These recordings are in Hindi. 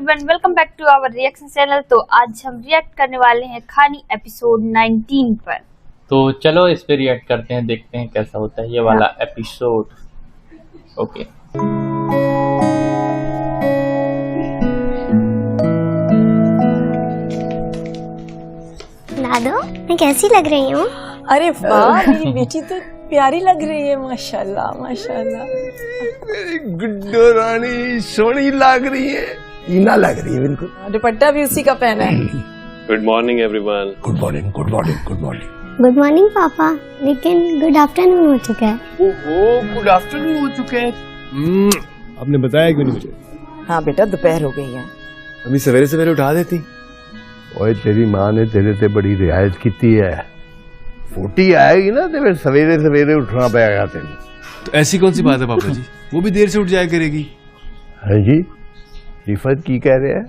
Everyone, welcome back to our reaction channel. तो आज हम रिएक्ट करने वाले हैं खानी एपिसोड 19 पर। तो चलो इस पे रिएक्ट करते हैं, देखते हैं कैसा होता है ये वाला एपिसोड। ओके दादू, मैं कैसी लग रही हूँ? अरे वाह, मेरी बेटी तो प्यारी लग रही है, माशाल्लाह माशाल्लाह। गुड्डो रानी सोनी लग रही है, हीना लग रही है बिल्कुल। दुपट्टा भी उसी का पहना है। Good morning everyone. Good morning good morning good morning. Good morning पापा, लेकिन गुड आफ्टरनून हो चुका है। ओहो, गुड आफ्टरनून हो चुके हैं। आपने बताया क्यों नहीं मुझे? हाँ बेटा, दोपहर हो गई है। अभी सवेरे सवेरे उठा देती। ओए तेरी माँ ने तेरे से बड़ी रियायत की है। 40 आएगी ना तो फिर सवेरे सवेरे उठना पड़ेगा तेरे। तो ऐसी कौन सी बात है पापा जी, वो भी देर से उठ जाया करेगी। हाँ जी, रिफत की कह रहे हैं?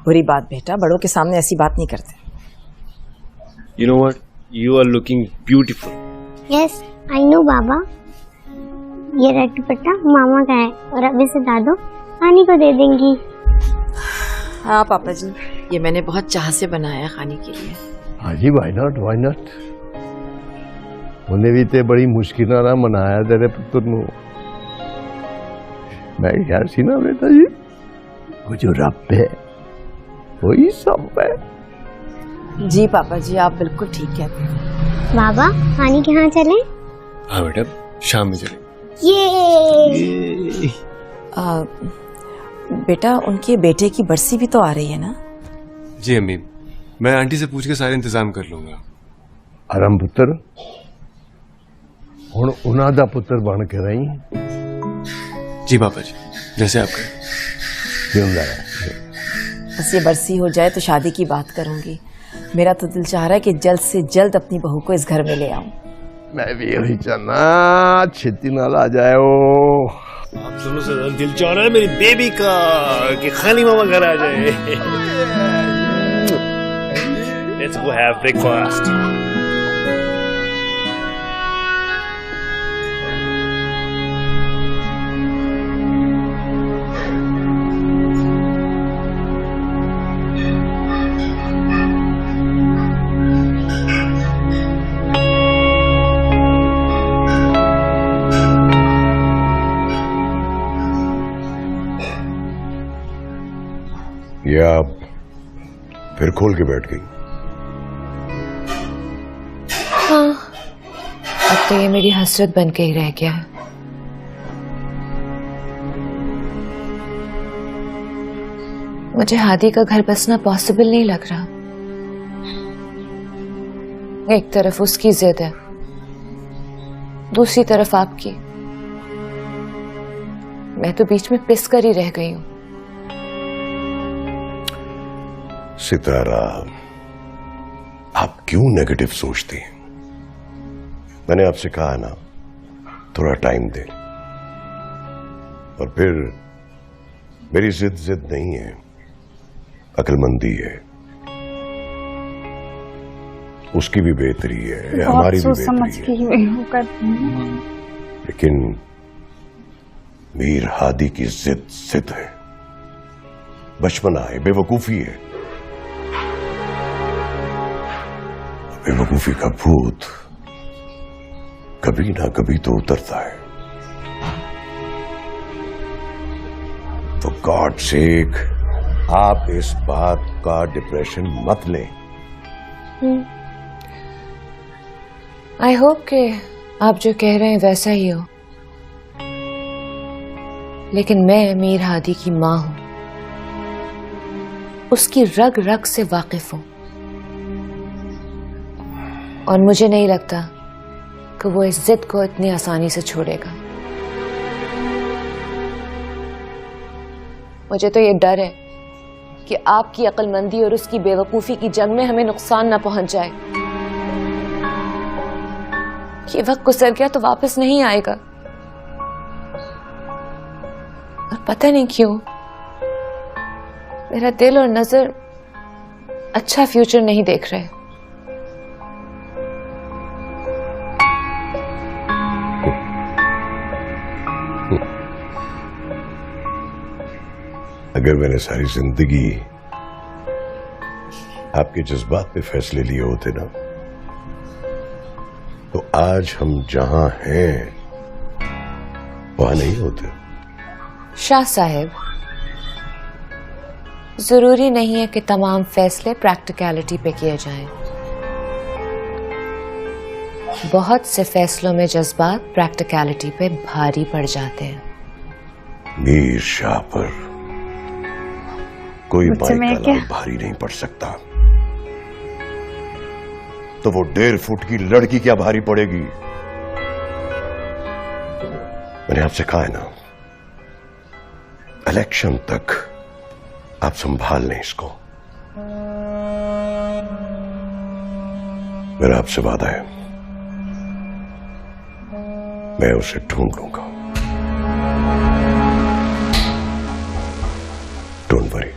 बुरी बात बेटा, बड़ों के सामने ऐसी बात नहीं करते। You know what, you are looking beautiful. Yes I know बाबा। ये रेड दुपट्टा मामा का है और अभी से दादू खानी को दे देंगी। हाँ पापा जी, ये मैंने बहुत चाह से बनाया खाने के लिए। हाँ जी, वाई नॉट वाई नॉट। उन्हें भी ते बड़ी मुश्किल ना मनाया तेरे पुत्र नु। मैं यार सी ना बेटा जी, वो जो रब है वही सब है। जी पापा जी, आप बिल्कुल ठीक कहते हैं। बाबा खानी के यहाँ चले? हाँ बेटा, शाम में चले। ये बेटा, उनके बेटे की बरसी भी तो आ रही है ना? जी अम्मी, मैं आंटी से पूछ के सारे इंतजाम कर लूंगा। आराम पुत्र हुण उन्हां दा पुत्र बन के रही। जी पापा जी, जैसे आप कहें। जिंदा है। बस ये बरसी हो जाए तो शादी की बात करूंगी। मेरा तो दिल चाह रहा है कि जल्द से जल्द अपनी बहू को इस घर में ले आऊं। मैं भी यही चाहना, छेती नाल आ जाए। आप दोनों से दिल चाह रहा है मेरी बेबी का कि खाली मामा घर आ जाए। Let's go have breakfast. ये आप फिर खोल के बैठ गई। हाँ, अब तो ये मेरी हसरत बन के ही रह गया है। मुझे हादी का घर बसना पॉसिबल नहीं लग रहा। एक तरफ उसकी जिद है, दूसरी तरफ आपकी। मैं तो बीच में पिस कर ही रह गई हूं। सितारा, आप क्यों नेगेटिव सोचती हैं? मैंने आपसे कहा ना, थोड़ा टाइम दे। और फिर मेरी जिद नहीं है, अक्लमंदी है। उसकी भी बेहतरी है, हमारी भी बेहतरी है। लेकिन मीर हादी की जिद है, बचपना है, बेवकूफी है। बेवकूफी का भूत कभी ना कभी तो उतरता है। तो गॉड सेक, आप इस बात का डिप्रेशन मत लें। आई होप कि आप जो कह रहे हैं वैसा ही हो, लेकिन मैं मीर हादी की मां हूं, उसकी रग रग से वाकिफ हूं, और मुझे नहीं लगता कि वो इस जिद को इतनी आसानी से छोड़ेगा। मुझे तो ये डर है कि आपकी अक्लमंदी और उसकी बेवकूफी की जंग में हमें नुकसान ना पहुंच जाए। ये वक्त गुजर गया तो वापस नहीं आएगा, और पता नहीं क्यों मेरा दिल और नजर अच्छा फ्यूचर नहीं देख रहे। अगर मैंने सारी जिंदगी आपके जज्बात पे फैसले लिए होते ना, तो आज हम जहां हैं वहां नहीं होते। शाह साहब, जरूरी नहीं है कि तमाम फैसले प्रैक्टिकलिटी पे किए जाएं। बहुत से फैसलों में जज्बात प्रैक्टिकलिटी पे भारी पड़ जाते हैं। मीर शाह पर कोई माई का लाल भारी नहीं पड़ सकता, तो वो 1.5 फुट की लड़की क्या भारी पड़ेगी। मैंने आपसे कहा है ना, इलेक्शन तक आप संभाल लें इसको। मेरा आपसे वादा है, मैं उसे ढूंढ लूंगा। Don't worry.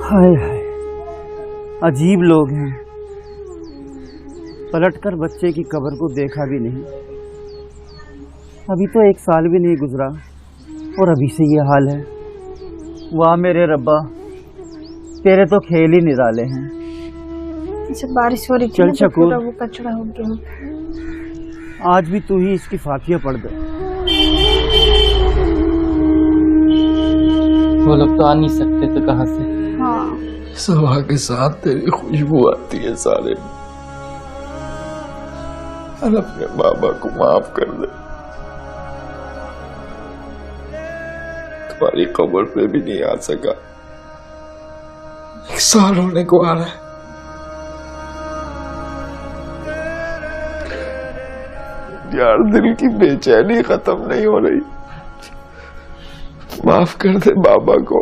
हाय हाय, अजीब लोग हैं। पलटकर बच्चे की कब्र को देखा भी नहीं। अभी तो 1 साल भी नहीं गुजरा और अभी से ये हाल है। वाह मेरे रब्बा, तेरे तो खेल ही निराले हैं। जब बारिश हो रही थी चल ना, तो शकूर। पूरा वो कचरा हो गया। आज भी तू ही इसकी फातिया पढ़ दे। वो लोग तो आ नहीं सकते तो कहाँ से। हाँ, सभा के साथ तेरी खुशबू आती है सारे में। और अपने बाबा को माफ कर दे। तुम्हारी कब्र पे भी नहीं आ सका। 1 साल होने को आ रहा है। यार, दिल की बेचैनी खत्म नहीं हो रही। माफ कर दे बाबा को।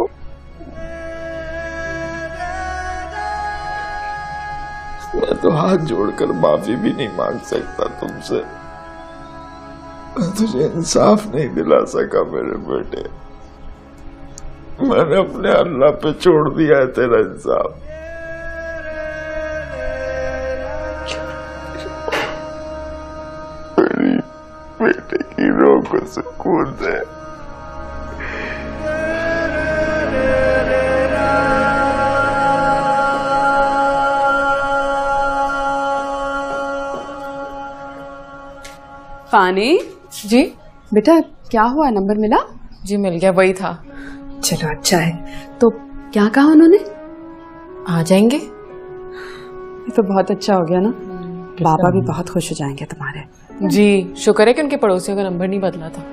मैं तो हाथ जोड़कर माफी भी नहीं मांग सकता तुमसे। मैं तुझे इंसाफ नहीं दिला सका मेरे बेटे। मैंने अपने अल्लाह पे छोड़ दिया है तेरा इंसाफ। मेरी बेटे की रूह को सुकून दे। पानी जी बेटा, क्या हुआ? नंबर मिला? जी मिल गया, वही था। चलो अच्छा है। तो क्या कहा उन्होंने? आ जाएंगे। ये तो बहुत अच्छा हो गया ना। बाबा भी बहुत खुश हो जाएंगे तुम्हारे। जी शुक्र है कि उनके पड़ोसियों का नंबर नहीं बदला था।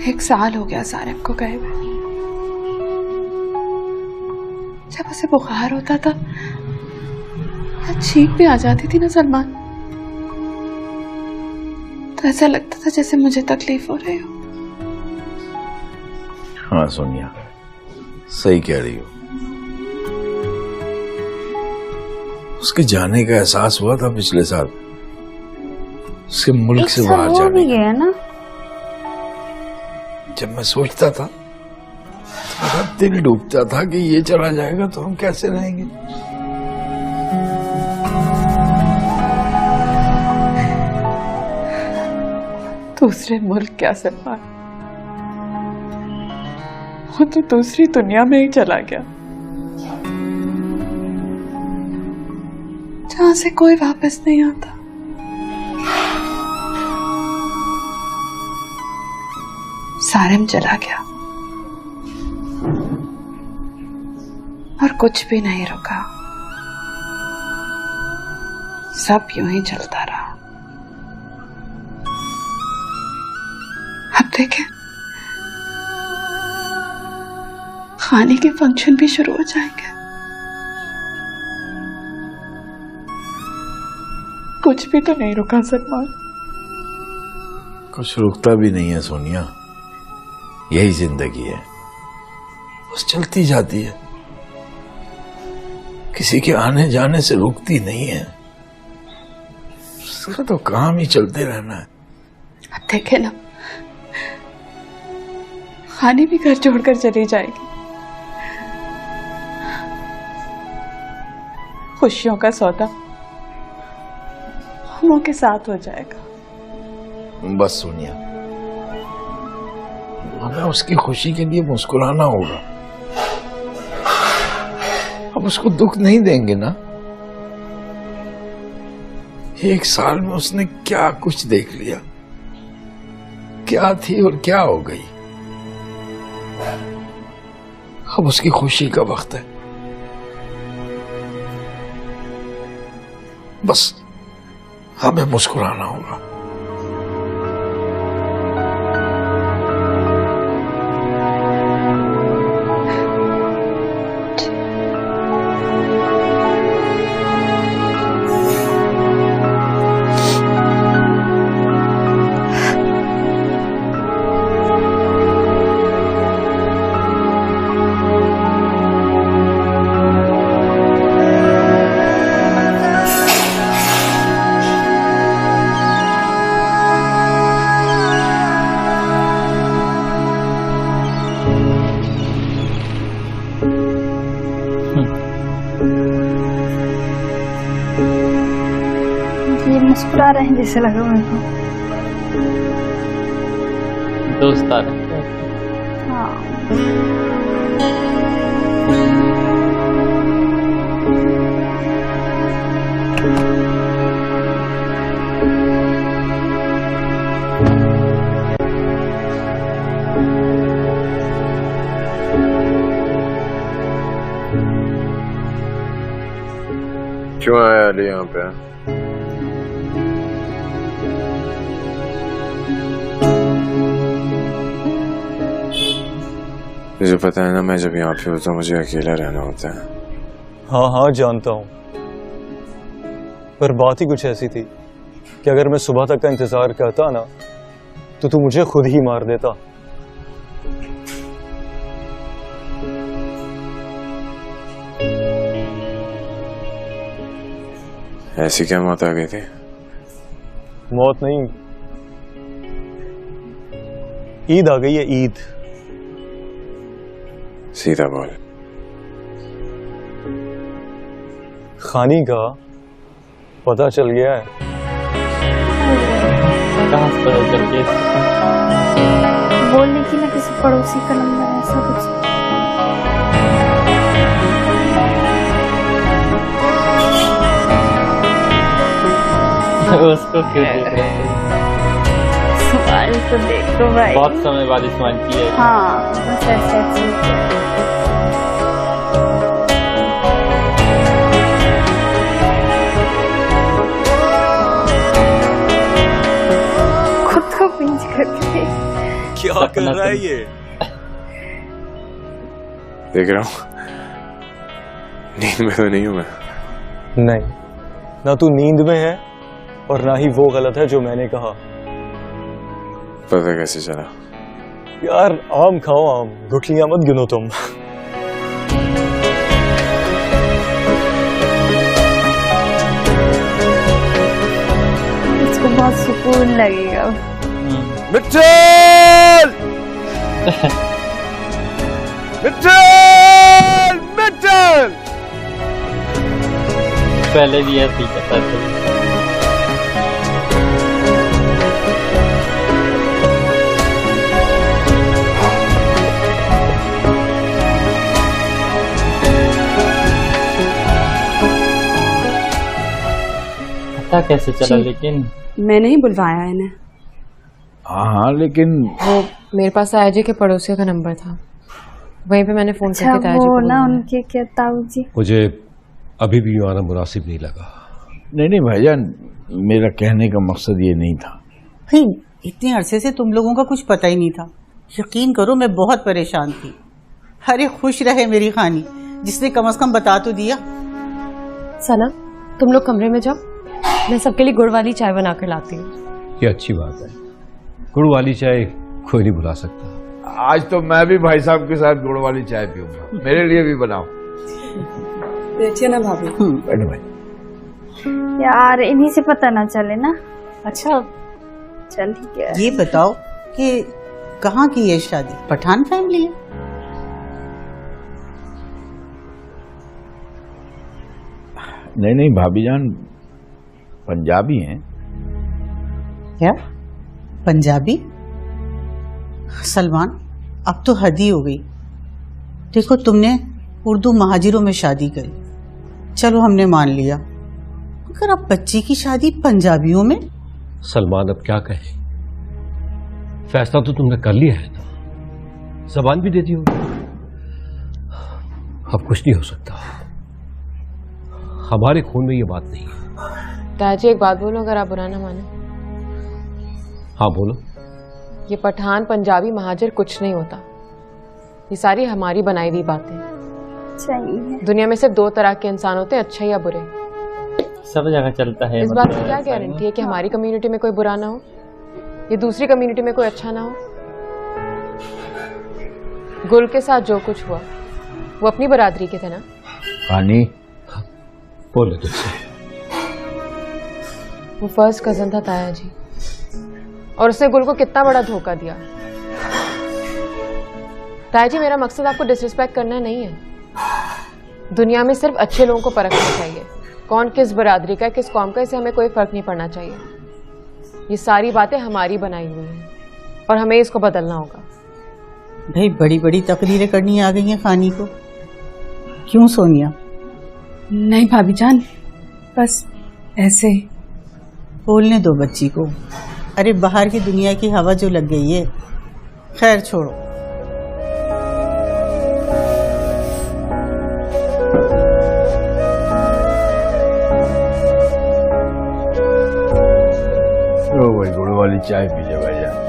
एक साल हो गया सारिम को गए हुए। जब उसे बुखार होता था, छींक भी आ जाती थी ना सलमान, तो ऐसा लगता था जैसे मुझे तकलीफ हो रही हो। हाँ सोनिया, सही कह रही हो। उसके जाने का एहसास हुआ था पिछले साल, उसके मुल्क से बाहर जाने भी गया ना। जब मैं सोचता था तो मेरा दिल डूबता था कि ये चला जाएगा तो हम कैसे रहेंगे। दूसरे मुल्क क्या सलमान, वो तो दूसरी दुनिया में ही चला गया, जहां से कोई वापस नहीं आता। सारिम चला गया और कुछ भी नहीं रुका। सब यूं ही चलता रहा। अब देखें, खाने के फंक्शन भी शुरू हो जाएंगे। कुछ भी तो नहीं रुका सलमान। कुछ रुकता भी नहीं है सोनिया, यही जिंदगी है, बस चलती जाती है, किसी के आने जाने से रुकती नहीं है। उसका तो काम ही चलते रहना है। अब देखे ना, खाने भी घर छोड़कर चली जाएगी। खुशियों का सौदा हमों के साथ हो जाएगा। बस सोनिया, हमें उसकी खुशी के लिए मुस्कुराना होगा। अब उसको दुख नहीं देंगे ना। 1 साल में उसने क्या कुछ देख लिया, क्या थी और क्या हो गई। अब उसकी खुशी का वक्त है। बस हमें मुस्कुराना होगा। ये मुस्कुरा रहे हैं जैसे लगा मेरे को। दोस्त आ रहे हैं। हाँ, क्यों आया अली यहाँ पे? मुझे पता है ना, मैं जब यहाँ पे होता हूँ मुझे अकेला रहना होता है। हाँ हाँ जानता हूँ, पर बात ही कुछ ऐसी थी कि अगर मैं सुबह तक का इंतजार करता ना तो तू मुझे खुद ही मार देता। ऐसी क्या मौत आ गई थी? मौत नहीं, ईद आ गई है, ईद। सीधा बोल। खानी का पता चल गया है। कहाँ से पता चल गया? बोलने की ना किसी पड़ोसी का नंबर है, ऐसा कुछ। उसको क्यों देख रहे हैं? इस्माइल को देखो भाई, बहुत समय बाद इस्माइल की है। हाँ बस ऐसे खुद को पिंच करके। क्या कर रहा है ये? देख रहा हूँ, नींद में तो नहीं हूँ मैं। नहीं, ना तू नींद में है और ना ही वो गलत है जो मैंने कहा। पता कैसे चला? यार आम खाओ, आम, गुठलियां मत गिनो तुम। इसको बहुत सुकून लगेगा। मिट्टल! मिट्टल! मिट्टल! पहले भी ऐसे ही करता था। पता कैसे चला? लेकिन मैंने ही बुलवाया इन्हें। हाँ लेकिन वो मेरे पास आयजे के पड़ोसियों का नंबर था, वहीं पे मैंने फोन करके अच्छा वो ना उनके क्या ताऊ जी। मुझे अभी भी आना मुनासिब नहीं लगा। नहीं भाईजान, मेरा कहने का मकसद ये नहीं था। भाई इतने अरसे से तुम लोगों का कुछ पता ही नहीं था। यकीन करो मैं बहुत परेशान थी। अरे खुश रहे मेरी खानी, जिसने कम से कम बता तो दिया। सना तुम लोग कमरे में जाओ, मैं सबके लिए गुड़ वाली चाय बना कर लाती हूँ। ये अच्छी बात है, गुड़ वाली चाय कोई नहीं भुला सकता। आज तो मैं भी भाई साहब के साथ गुड़ वाली चाय पीऊंगा, मेरे लिए भी बनाओ। देखिए ना भाभी। बैठो भाई। यार इन्हीं से पता ना चले ना। अच्छा चल ठीक है। ये बताओ कि कहाँ की है शादी? पठान फैमिली है? नहीं भाभी जान, पंजाबी हैं। क्या पंजाबी? सलमान अब तो हद ही हो गई। देखो तुमने उर्दू महाजिरों में शादी करी, चलो हमने मान लिया, मगर अब बच्ची की शादी पंजाबियों में? सलमान अब क्या कहे, फैसला तो तुमने कर लिया है, जबान भी दे दी हो, अब कुछ नहीं हो सकता। हमारे खून में ये बात नहीं है। ताजी एक बात बोलो, अगर आप बुरा ना माने। हाँ बोलो। ये पठान पंजाबी महाजर कुछ नहीं होता, ये सारी हमारी बनाई हुई बातें। सही है। दुनिया में सिर्फ दो तरह के इंसान होते हैं, अच्छे या बुरे। सब जगह चलता है। इस बात की क्या गारंटी है कि हमारी कम्युनिटी में कोई बुरा ना हो, ये दूसरी कम्युनिटी में कोई अच्छा ना हो? गुल के साथ जो कुछ हुआ वो अपनी बरादरी के थे ना। पानी बोले तुझसे। वो फर्स्ट कजन था ताया जी, और उसने गुल को कितना बड़ा धोखा दिया। ताया जी मेरा मकसद आपको डिसरिस्पेक्ट करना नहीं है, दुनिया में सिर्फ अच्छे लोगों को परखना चाहिए। कौन किस बरादरी का, किस कौम का, इससे हमें कोई फर्क नहीं पड़ना चाहिए। ये सारी बातें हमारी बनाई हुई हैं और हमें इसको बदलना होगा। भाई बड़ी बड़ी तकरीरें करनी आ गई हैं खानी को। क्यों सोनिया? नहीं भाभी जान, बस ऐसे। बोलने दो बच्ची को। अरे बाहर की दुनिया की हवा जो लग गई है, खैर छोड़ो। तो भाई गुड़ वाली चाय पी ले भाई जान।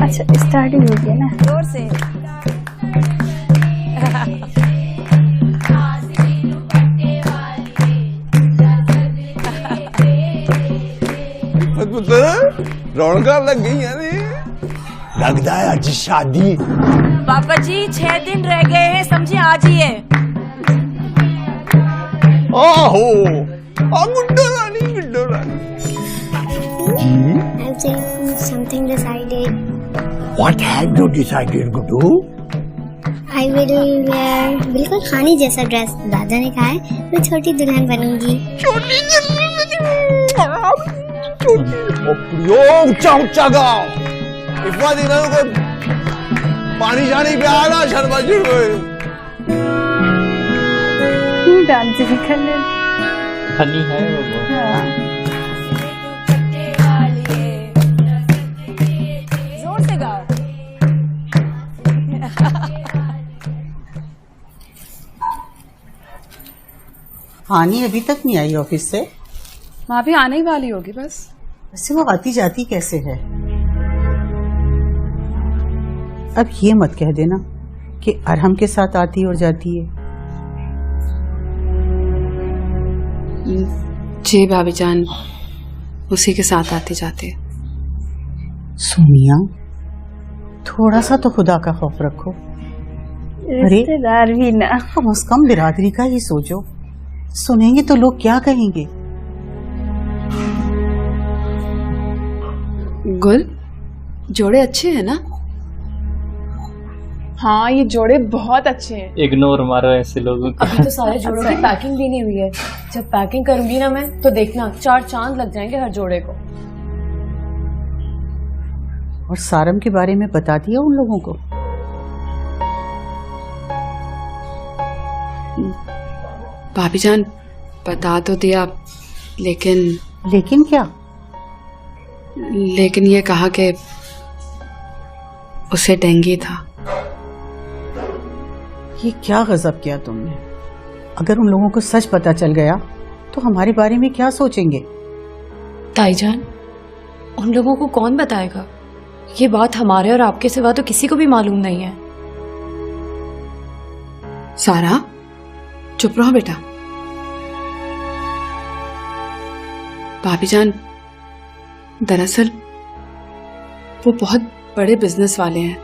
अच्छा स्टार्टिंग हो गया ना, जोर से। रौनक लग गई यानी, लगता है आज शादी। पापा जी 6 दिन रह गए हैं, समझे आज ही है। आहो गुड्डो रानी, गुड्डो रानी। Something decided. What have you decided, Guddu? I will wear बिल्कुल खानी जैसा ड्रेस। दादा ने कहा है मैं छोटी दुल्हन बनूंगी। छोटी ऊंचा ऊंचा गाओ। इतना दिनों को पानी जानी पे आना शर्मा जी डांसिंग करने फनी है वो। जोर से गाओ। हानी अभी तक नहीं आई ऑफिस से? माँ भी आने ही वाली होगी बस। वैसे वो आती जाती कैसे है? अब ये मत कह देना कि अरहम के साथ आती और जाती है। जी भाभी जान, उसी के साथ आते जाते। सोनिया थोड़ा सा तो खुदा का खौफ रखो। रिश्तेदार भी ना, कम से कम बिरादरी का ही सोचो। सुनेंगे तो लोग क्या कहेंगे? गुल जोड़े अच्छे हैं ना? हाँ ये जोड़े बहुत अच्छे हैं। इग्नोर मारो ऐसे लोगों को। अभी तो सारे जोड़ों की पैकिंग भी नहीं हुई है। जब पैकिंग करूंगी ना मैं, तो देखना 4 चांद लग जाएंगे हर जोड़े को। और सारम के बारे में बता दिया उन लोगों को? भाभी जान बता तो दिया, लेकिन क्या? लेकिन ये कहा कि उसे डेंगू था। ये क्या गजब किया तुमने। अगर उन लोगों को सच पता चल गया तो हमारे बारे में क्या सोचेंगे। ताईजान, उन लोगों को कौन बताएगा? ये बात हमारे और आपके सिवा तो किसी को भी मालूम नहीं है। सारा, चुप रहो बेटा। भाभी जान, दरअसल वो बहुत बड़े बिजनेस वाले हैं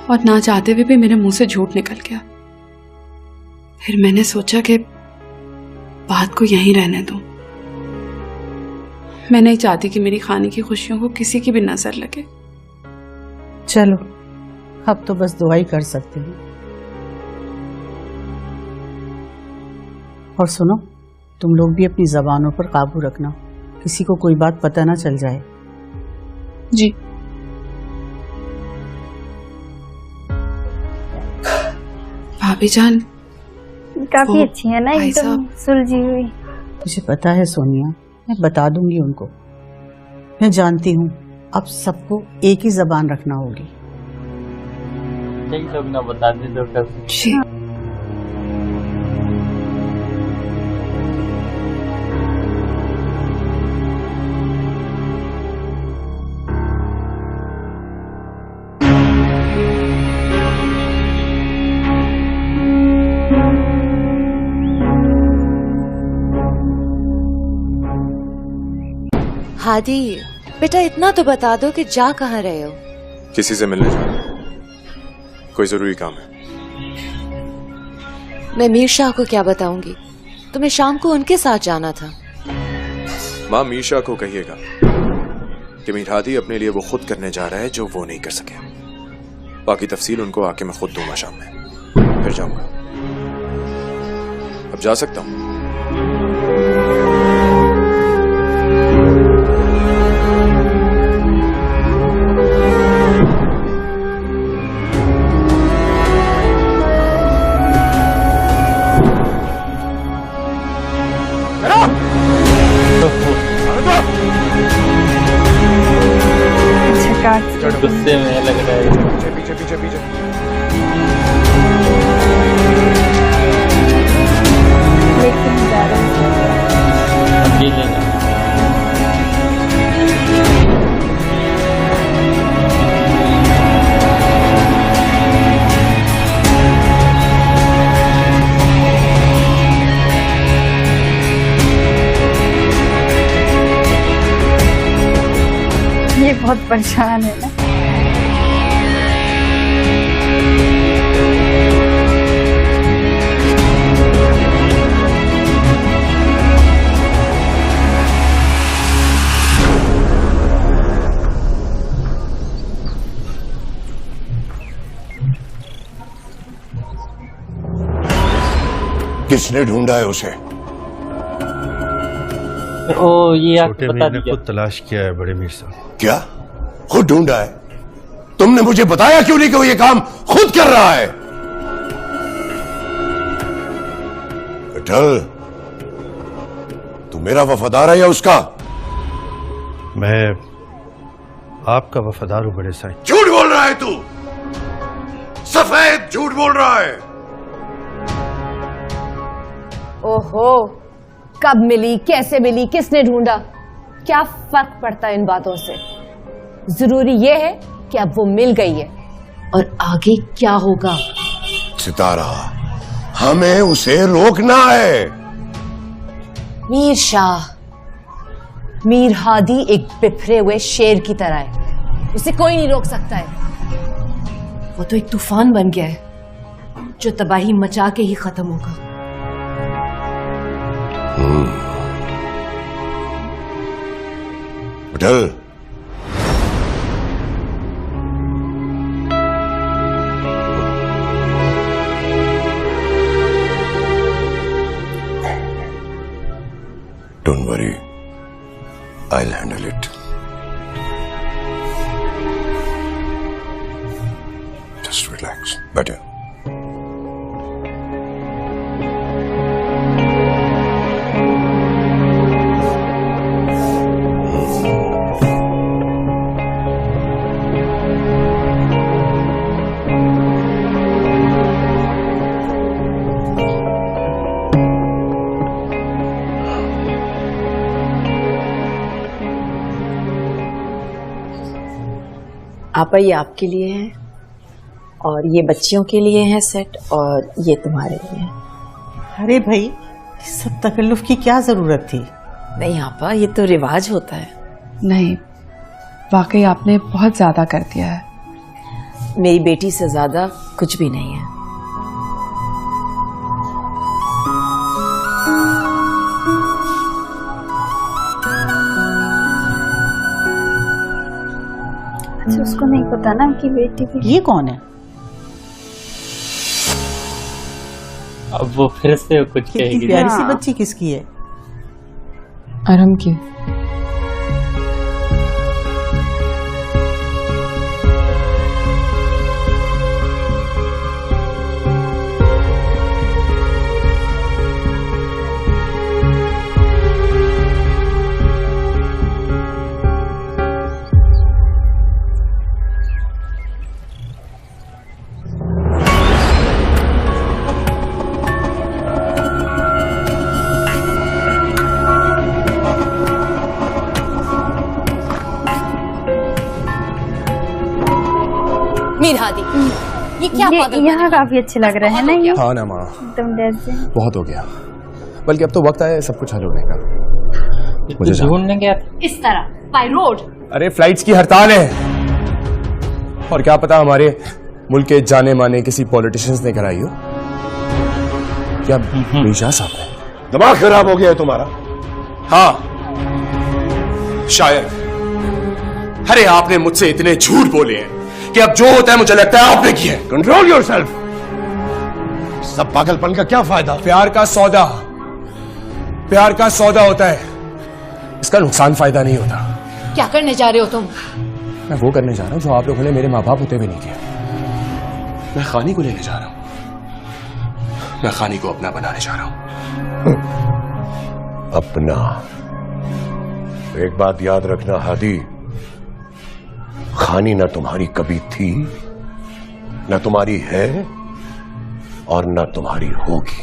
और ना चाहते हुए भी मेरे मुंह से झूठ निकल गया। फिर मैंने सोचा कि बात को यहीं रहने दूं। मैं नहीं चाहती कि मेरी खाने की खुशियों को किसी की भी नजर लगे। चलो, अब तो बस दुआ ही कर सकते हैं। और सुनो, तुम लोग भी अपनी जबानों पर काबू रखना, किसी को कोई बात पता ना चल जाए। जी। भाभी जान काफी अच्छी है ना, एकदम सुलझी हुई। मुझे पता है सोनिया, मैं बता दूंगी उनको। मैं जानती हूँ अब सबको एक ही जबान रखना होगी। लोग ना बता दे तो कैसे। हादी, बेटा इतना तो बता दो कि जा कहाँ रहे हो? किसी से मिलने जाना, कोई जरूरी काम है। मैं मीर शाह को क्या बताऊंगी? तुम्हें शाम को उनके साथ जाना था। माँ, मीर शाह को कहिएगा कि मीर हादी अपने लिए वो खुद करने जा रहा है जो वो नहीं कर सके। बाकी तफसील उनको आके मैं खुद दूंगा शाम में, फिर जाऊंगा। अब जा सकता हूँ? गुस्से में लग रहा है। पीछे पीछे पीछे। लेकिन ये बहुत परेशान है ना। किसने ढूंढा है उसे? ओ, ये छोटे मीर ने खुद तलाश किया है बड़े मीर साहब। क्या? खुद ढूंढा है? तुमने मुझे बताया क्यों नहीं कि वो ये काम खुद कर रहा है? विठल, तू मेरा वफादार है या उसका? मैं आपका वफादार हूं बड़े साईं। झूठ बोल रहा है तू, सफेद झूठ बोल रहा है। ओहो, कब मिली, कैसे मिली, किसने ढूंढा, क्या फर्क पड़ता है इन बातों से? जरूरी यह है कि अब वो मिल गई है और आगे क्या होगा। सितारा, हमें उसे रोकना है। मीर शाह, मीर हादी एक बिफरे हुए शेर की तरह है, उसे कोई नहीं रोक सकता है। वो तो एक तूफान बन गया है जो तबाही मचा के ही खत्म होगा। Vitthal, Don't worry, I'll handle it. Just relax. Better. आपा ये आपके लिए है और ये बच्चियों के लिए है सेट और ये तुम्हारे लिए है। अरे भाई, इस सब तकल्लुफ की क्या जरूरत थी? नहीं आपा, ये तो रिवाज होता है। नहीं, वाकई आपने बहुत ज्यादा कर दिया है। मेरी बेटी से ज्यादा कुछ भी नहीं है। अच्छा, उसको नहीं पता ना कि बेटी भी। ये कौन है? अब वो फिर से कुछ कहेगी। प्यारी सी बच्ची किसकी है? अरम की। मीर हादी, ये क्या पागल यहाँ काफी अच्छे लग रहे हैं ना ये? हाँ ना माँ, एकदम जैसे बहुत हो गया। बल्कि अब तो वक्त आया है सब कुछ हल होने का। मुझे ढूंढने गया इस तरह बाय रोड? अरे फ्लाइट्स की हड़ताल है और क्या पता हमारे मुल्क के जाने माने किसी पॉलिटिशियंस ने कराई हो। क्या मीशा साहब है? दिमाग खराब हो गया है तुम्हारा? हाँ शायद। अरे आपने मुझसे इतने झूठ बोले हैं कि अब जो होता है मुझे लगता है आपने किया है। Control yourself. सब पागलपन का क्या फायदा? प्यार का सौदा होता है, इसका नुकसान फायदा नहीं होता। क्या करने जा रहे हो तुम? मैं वो करने जा रहा हूं जो आप लोगों ने मेरे माँ बाप होते हुए नहीं किया। मैं खानी को लेने जा रहा हूं। मैं खानी को अपना बनाने जा रहा हूं। अपना? एक बात याद रखना हादी, खानी ना तुम्हारी कभी थी, ना तुम्हारी है और ना तुम्हारी होगी।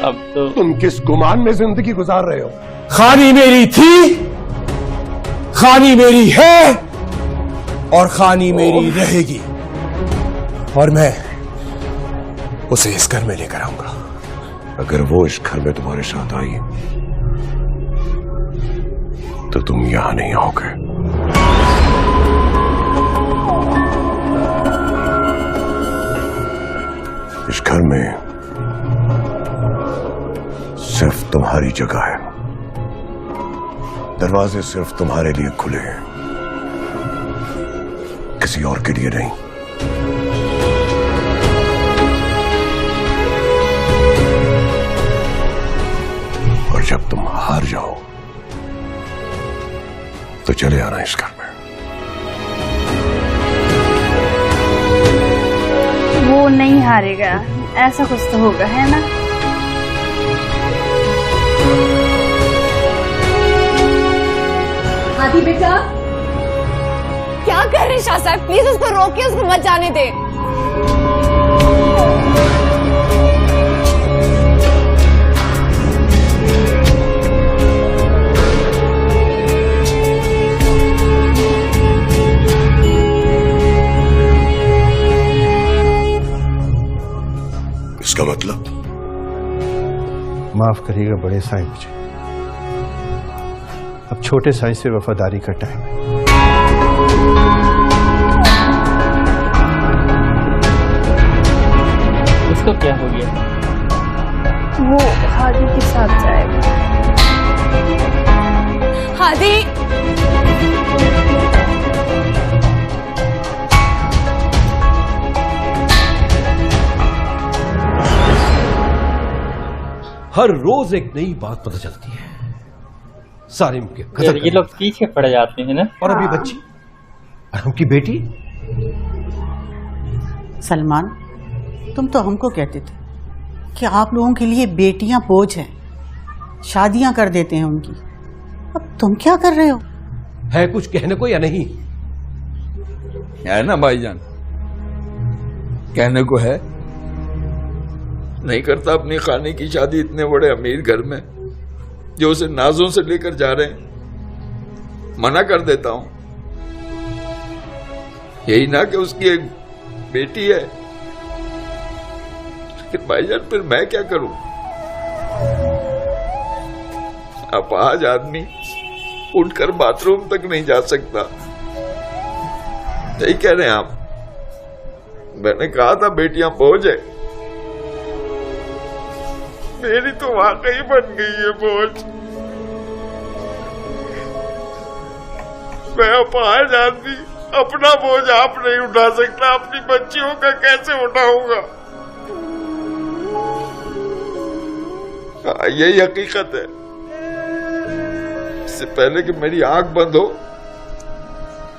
अब तो तुम किस गुमान में जिंदगी गुजार रहे हो? खानी मेरी थी, खानी मेरी है और खानी मेरी रहेगी और मैं उसे इस घर में लेकर आऊंगा। अगर वो इस घर में तुम्हारे साथ आई तो तुम यहां नहीं आओगे। इस घर में सिर्फ तुम्हारी जगह है, दरवाजे सिर्फ तुम्हारे लिए खुले हैं, किसी और के लिए नहीं। और जब तुम हार जाओ तो चले आना इस घर में। वो नहीं हारेगा, ऐसा कुछ तो होगा, है ना? हादी बेटा, क्या कर रहे हैं शाह साहब? प्लीज उसको रोकिए, उसको मत जाने दे। इसका मतलब? माफ करिएगा बड़े साईं, मुझे अब छोटे साईं से वफादारी का टाइम है। उसको क्या हो गया? वो हादी के साथ जाएगा। हादी, हर रोज एक नई बात पता चलती है। सारिम के यार ये लोग पीछे पड़ जाते हैं ना। और अभी बच्ची, उनकी बेटी। सलमान, तुम तो हमको कहते थे कि आप लोगों के लिए बेटियां बोझ हैं, शादियां कर देते हैं उनकी। अब तुम क्या कर रहे हो? है कुछ कहने को या नहीं? है ना भाईजान, कहने को है। नहीं करता अपनी खाने की शादी इतने बड़े अमीर घर में जो उसे नाजों से लेकर जा रहे हैं। मना कर देता हूं, यही ना कि उसकी एक बेटी है। लेकिन भाईजान फिर मैं क्या करूं? अपाहिज आदमी उठकर बाथरूम तक नहीं जा सकता। यही कह रहे हैं आप? मैंने कहा था बेटियां बोझ है, मेरी तो वाकई बन गई है बोझ। मैं अपाहिज आदमी अपना बोझ आप नहीं उठा सकता, अपनी बच्चियों का कैसे उठाऊंगा? यही हकीकत है। इससे पहले कि मेरी आंख बंद हो,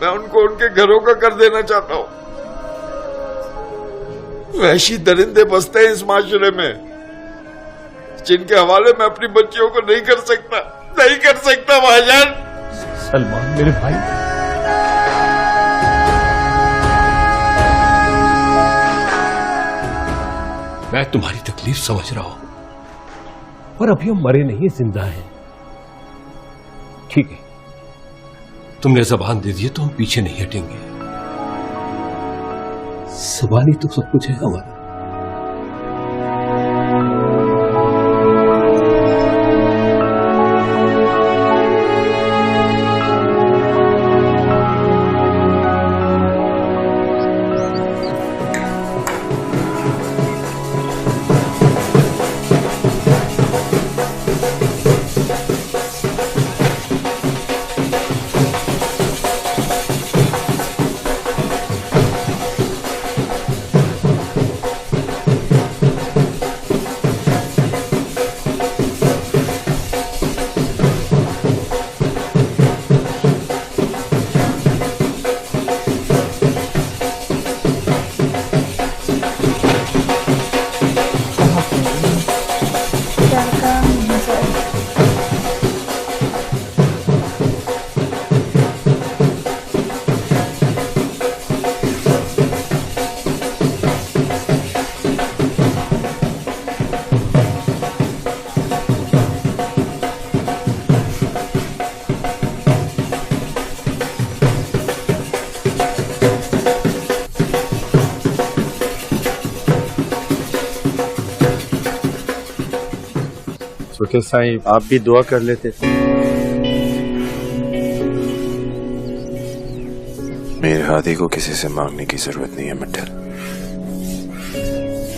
मैं उनको उनके घरों का कर देना चाहता हूं। वहशी दरिंदे बसते हैं इस माशरे में, जिनके हवाले मैं अपनी बच्चियों को नहीं कर सकता भाईजान। सलमान मेरे भाई, मैं तुम्हारी तकलीफ समझ रहा हूं, पर अभी हम मरे नहीं, जिंदा हैं। ठीक है, तुमने जबान दे दी तो हम पीछे नहीं हटेंगे। जबान ही तो सब कुछ है हमारा। छोटे साहिब, आप भी दुआ कर लेते। मेरे हादी को किसी से मांगने की जरूरत नहीं है मिट्ठल।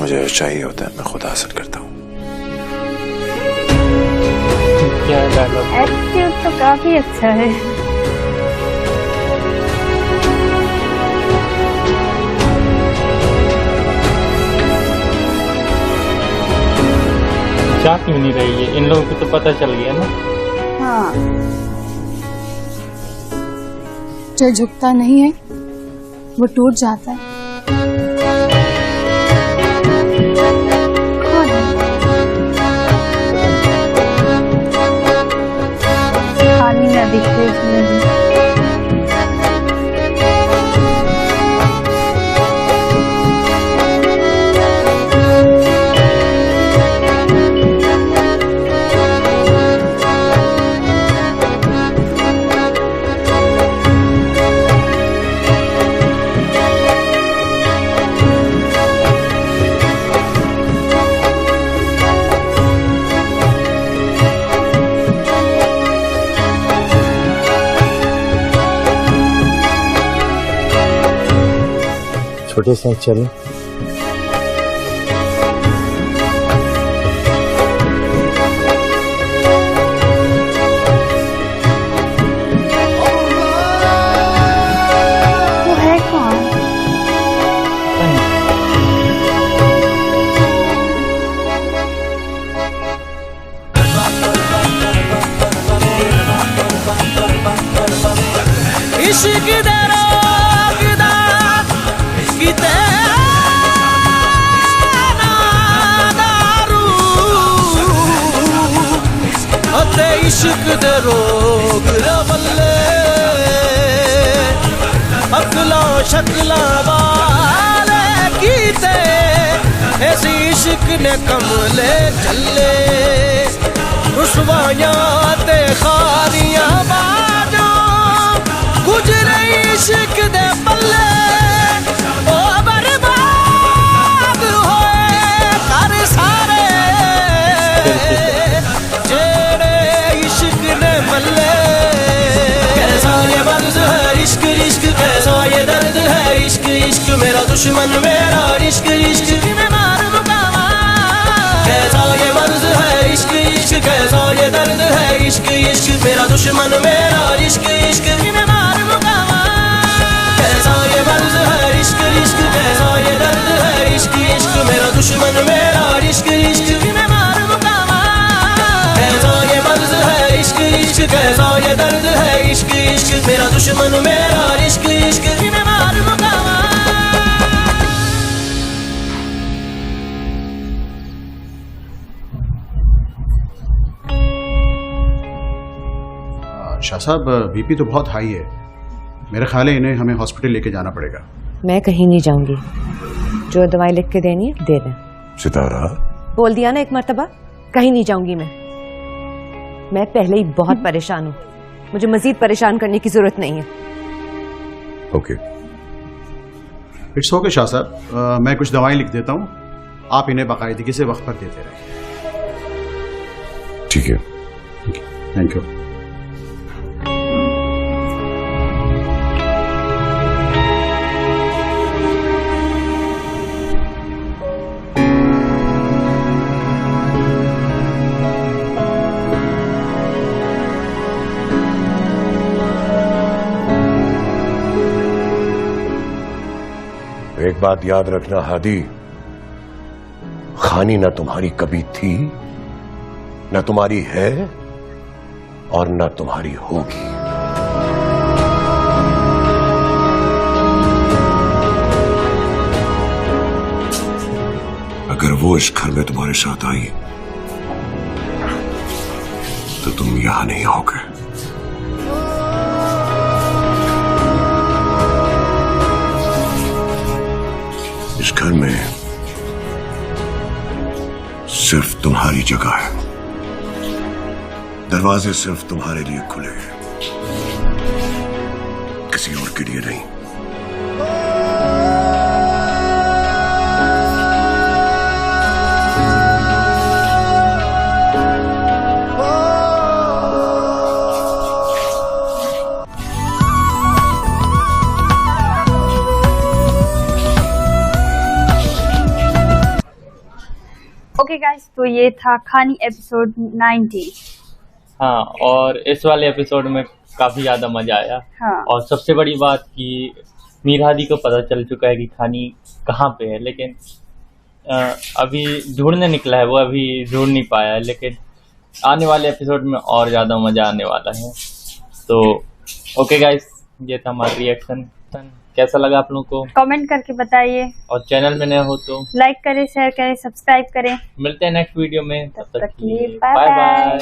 मुझे जो चाहिए होता है मैं खुद हासिल करता हूँ। एटीट्यूड तो काफी अच्छा है। जा क्यों नहीं रही है? इन लोगों को तो पता चल गया ना। हाँ, जो झुकता नहीं है वो टूट जाता है। खानी में दिखे इसमें। छोटे साहिब चले। वो है कौन? इश्क दे रोगदा किते ना दारू अते इश्क दे रोग रवले अकला शकला वाले कीते ऐसी इश्क ने कमले चले रुसवायां ते खारियां बाजो गुजरे इश्क दे पल्ले दुश्मन मेरा इश्क इश्क मैं मार मुकावा कैसा ये मर्ज है इश्क इश्क कैसा ये दर्द है इश्क इश्क मेरा दुश्मन मेरा इश्क इश्क मैं मार मुकावा कैसा ये मर्ज है इश्क इश्क कैसा ये दर्द है इश्क इश्क मेरा दुश्मन मेरा इश्क इश्क मैं मार मुकावा कैसा ये मर्ज है इश्क इश्क कैसा ये दर्द है इश्क इश्क मेरा दुश्मन मेरा इश्क इश्क मैं मार मुकावा। शाह साहब बीपी तो बहुत हाई है, मेरा ख्याल है इन्हें हमें हॉस्पिटल लेके जाना पड़ेगा। मैं कहीं नहीं जाऊंगी, जो दवाई लिख के देनी है दे दें। सितारा बोल दिया ना एक मर्तबा, कहीं नहीं जाऊंगी मैं पहले ही बहुत परेशान हूँ, मुझे मजीद परेशान करने की जरूरत नहीं है। ओके इट्स ओके शाह साहब, मैं कुछ दवाएं लिख देता हूँ, आप इन्हें बाकायदगी से वक्त पर देते रहें। ठीक है, थैंक यू। एक बात याद रखना हादी, खानी ना तुम्हारी कभी थी, ना तुम्हारी है और ना तुम्हारी होगी। अगर वो इस घर में तुम्हारे साथ आई तो तुम यहां नहीं आओगे। इस घर में सिर्फ तुम्हारी जगह है, दरवाजे सिर्फ तुम्हारे लिए खुले हैं, किसी और के लिए नहीं। ओके गाइस, तो ये था खानी एपिसोड 90। हाँ, और इस वाले एपिसोड में काफी ज्यादा मजा आया। हाँ। और सबसे बड़ी बात कि मीर हादी को पता चल चुका है कि खानी कहाँ पे है, लेकिन अभी ढूंढने निकला है, वो अभी ढूंढ नहीं पाया है, लेकिन आने वाले एपिसोड में और ज्यादा मजा आने वाला है। तो ओके गाइस, ये था हमारा रिएक्शन। कैसा लगा आप लोगों को कमेंट करके बताइए, और चैनल में नए हो तो लाइक करें, शेयर करें, सब्सक्राइब करें। मिलते हैं नेक्स्ट वीडियो में, तब तक के लिए बाय बाय।